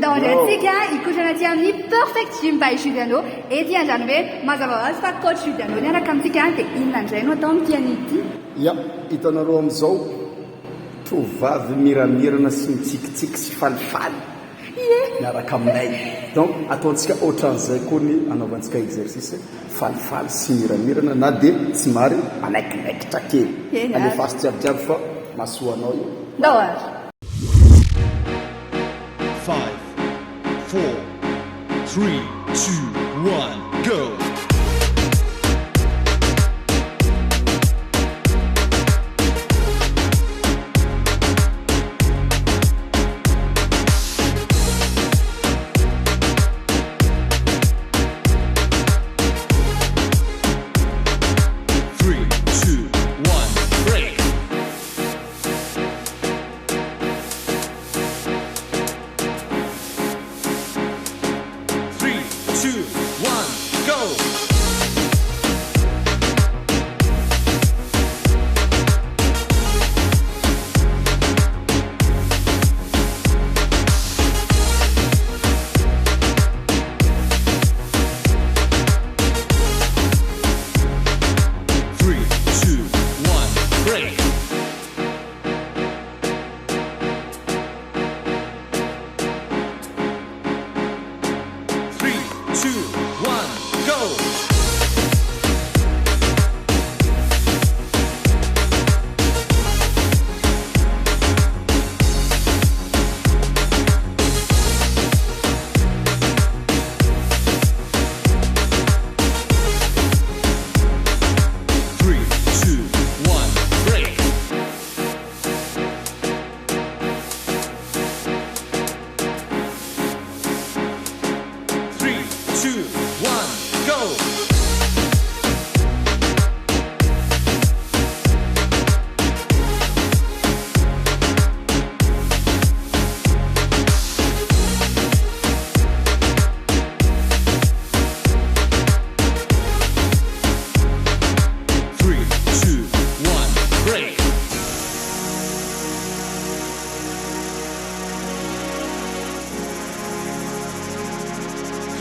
Ndaondratsika ikotrana ty amin'ny perfect gym by Juliano ety andrany hoe mazava ho azy fa coach Juliano niaraka amintsika dia inona indray no atao amin'ity an'ity ia hitanareo amin'izao tovavy miramirana sy mitsikitsiky sy falifaly miaraka aminay donc ataontsika ohatran'izay koa ny anaovantsika exercice falifaly sy miramirana na dia tsy mary manaikimaikitra kely alefasy jiabijiaby fa masoanao io ndao ary 5, 4, 3, 2, 1, go! 3, 2, 1, go!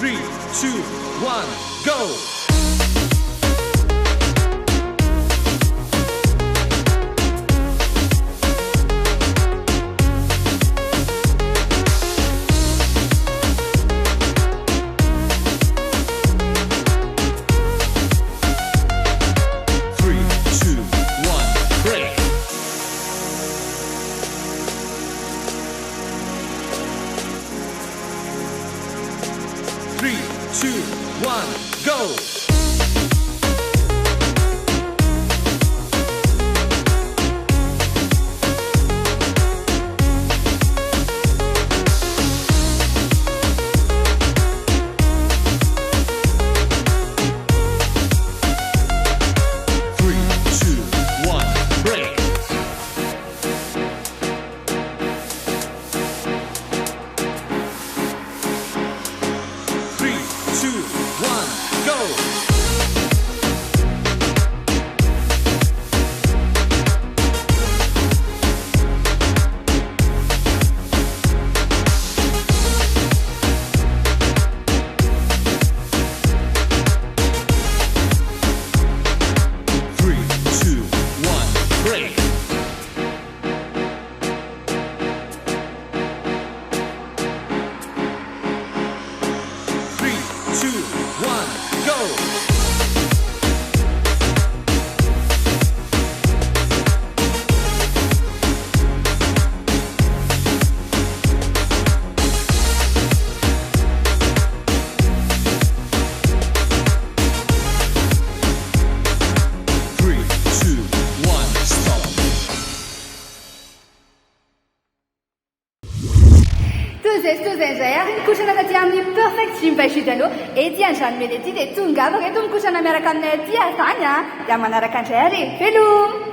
3, 2, 1, go! Zay ary nikotrana taty amin'ny perfect gym by Juliano ety andranomeny ety dia tonga afaka eto mikotrana miaraka aminay aty zany dia manaraka andray ary veloma